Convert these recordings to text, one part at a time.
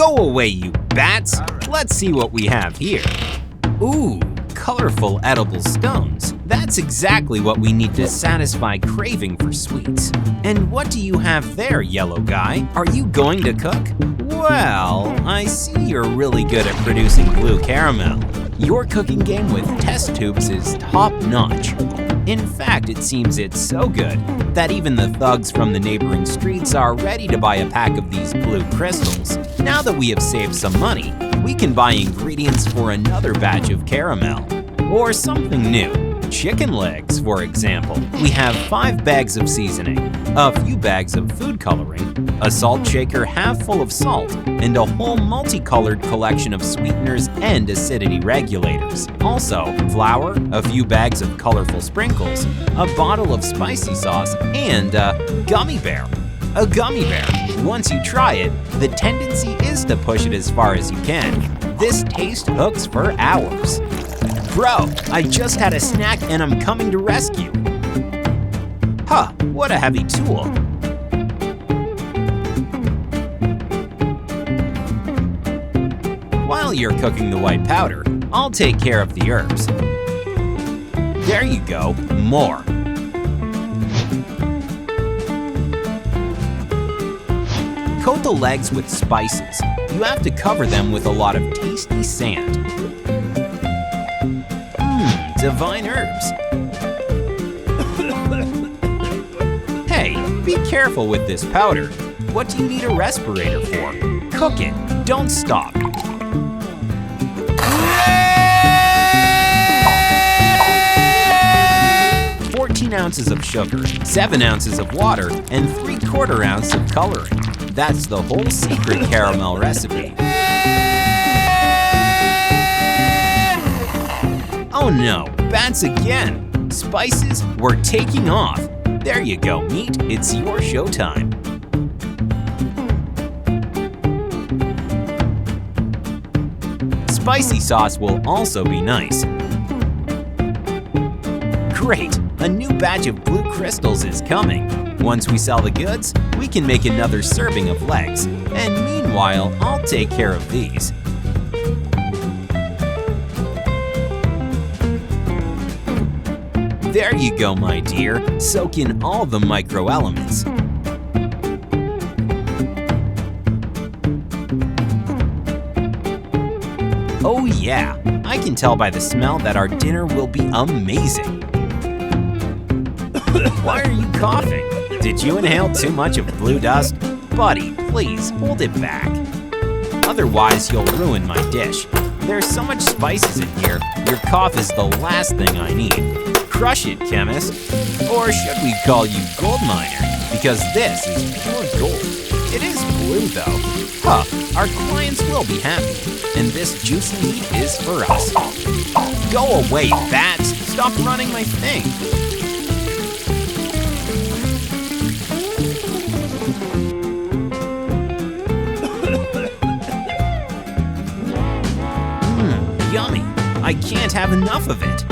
Go away, you bats! Let's see what we have here. Ooh, colorful edible stones. That's exactly what we need to satisfy craving for sweets. And what do you have there, yellow guy? Are you going to cook? Well, I see you're really good at producing blue caramel. Your cooking game with test tubes is top-notch. In fact, it seems it's so good that even the thugs from the neighboring streets are ready to buy a pack of these blue crystals. Now that we have saved some money, we can buy ingredients for another batch of caramel. Or something new. Chicken legs, for example. We have 5 bags of seasoning, a few bags of food coloring, a salt shaker half full of salt, and a whole multicolored collection of sweeteners and acidity regulators. Also, flour, a few bags of colorful sprinkles, a bottle of spicy sauce, and a gummy bear. A gummy bear. Once you try it, the tendency is to push it as far as you can. This taste hooks for hours. Bro, I just had a snack and I'm coming to rescue. Huh, what a heavy tool. While you're cooking the white powder, I'll take care of the herbs. There you go, more. Coat the legs with spices. You have to cover them with a lot of tasty sand. Divine herbs. Hey, be careful with this powder. What do you need a respirator for? Cook it, don't stop. 14 ounces of sugar, 7 ounces of water, and 3/4 ounce of coloring. That's the whole secret caramel recipe. Oh no, bats again! Spices, we're taking off. There you go, meat, it's your showtime. Spicy sauce will also be nice. Great, a new batch of blue crystals is coming. Once we sell the goods, we can make another serving of legs. And meanwhile, I'll take care of these. There you go, my dear. Soak in all the microelements. Oh yeah, I can tell by the smell that our dinner will be amazing. Why are you coughing? Did you inhale too much of blue dust? Buddy, please hold it back. Otherwise, you'll ruin my dish. There's so much spices in here, your cough is the last thing I need. Crush it, chemist. Or should we call you gold miner? Because this is pure gold. It is blue though. Huh, our clients will be happy. And this juicy meat is for us. Go away, bats! Stop running my thing! Yummy! I can't have enough of it.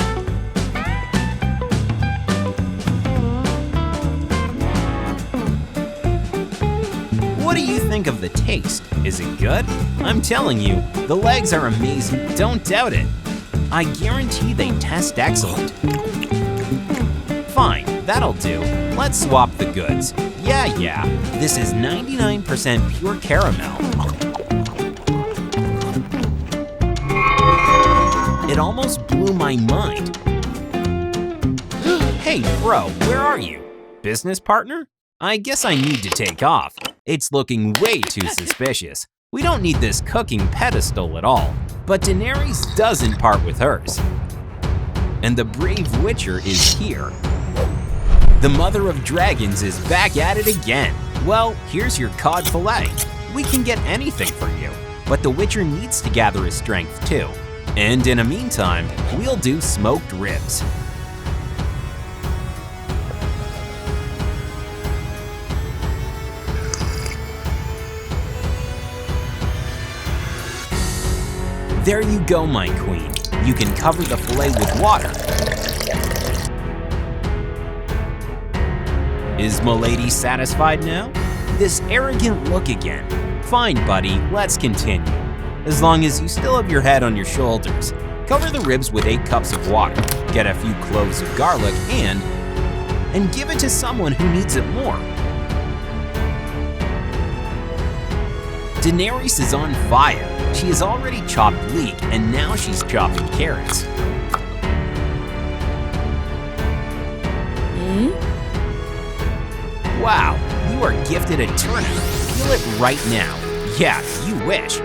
What do you think of the taste? Is it good? I'm telling you, the legs are amazing. Don't doubt it. I guarantee they taste excellent. Fine, that'll do. Let's swap the goods. Yeah, this is 99% pure caramel. It almost blew my mind. Hey, bro, where are you? Business partner? I guess I need to take off. It's looking way too suspicious. We don't need this cooking pedestal at all. But Daenerys doesn't part with hers. And the brave Witcher is here. The Mother of Dragons is back at it again. Well, here's your cod fillet. We can get anything for you, but the Witcher needs to gather his strength too. And in the meantime, we'll do smoked ribs. There you go, my queen. You can cover the fillet with water. Is Milady satisfied now? This arrogant look again. Fine, buddy, let's continue. As long as you still have your head on your shoulders, cover the ribs with 8 cups of water, get a few cloves of garlic, and give it to someone who needs it more. Daenerys is on fire. She has already chopped leek, and now she's chopping carrots. Wow, you are gifted a turnip. Feel it right now. Yeah, you wish.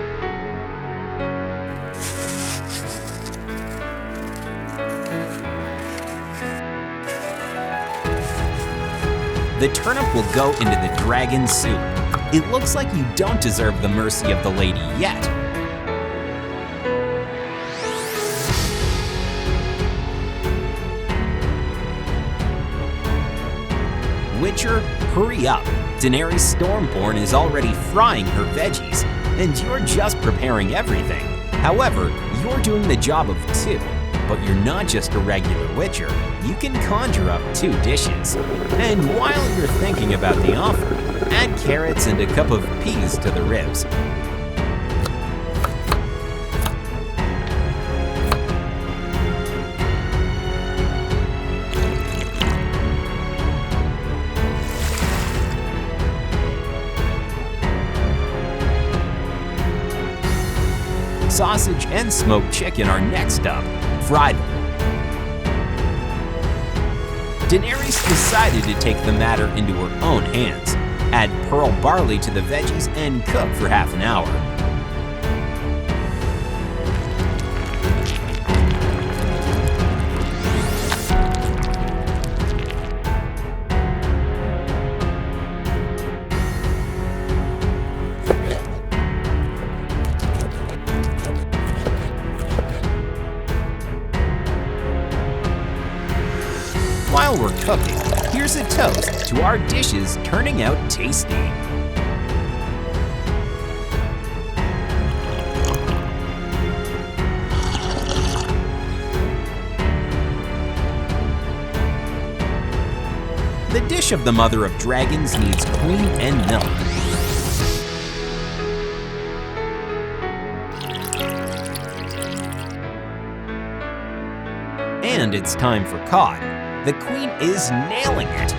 The turnip will go into the dragon soup. It looks like you don't deserve the mercy of the lady yet. Witcher, hurry up. Daenerys Stormborn is already frying her veggies, and you're just preparing everything. However, you're doing the job of 2. But you're not just a regular Witcher, you can conjure up 2 dishes. And while you're thinking about the offer, add carrots and a cup of peas to the ribs. Sausage and smoked chicken are next up. Fry them. Daenerys decided to take the matter into her own hands. Add pearl barley to the veggies and cook for half an hour. While we're cooking, here's a toast to our dishes turning out tasty. The dish of the Mother of Dragons needs cream and milk. And it's time for cod. The queen is nailing it.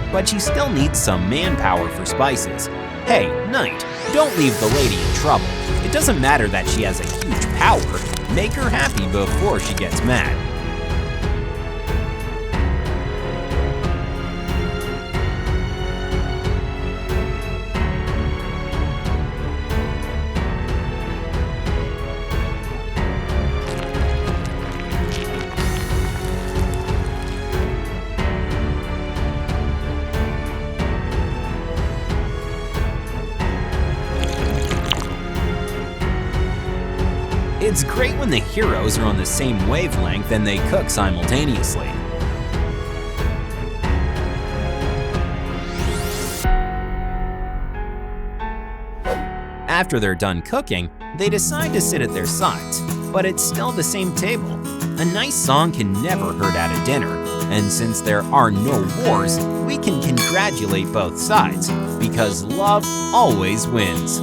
But she still needs some manpower for spices. Hey, Knight, don't leave the lady in trouble. It doesn't matter that she has a huge power. Make her happy before she gets mad. It's great when the heroes are on the same wavelength and they cook simultaneously. After they're done cooking, they decide to sit at their sides, but it's still the same table. A nice song can never hurt at a dinner, and since there are no wars, we can congratulate both sides, because love always wins.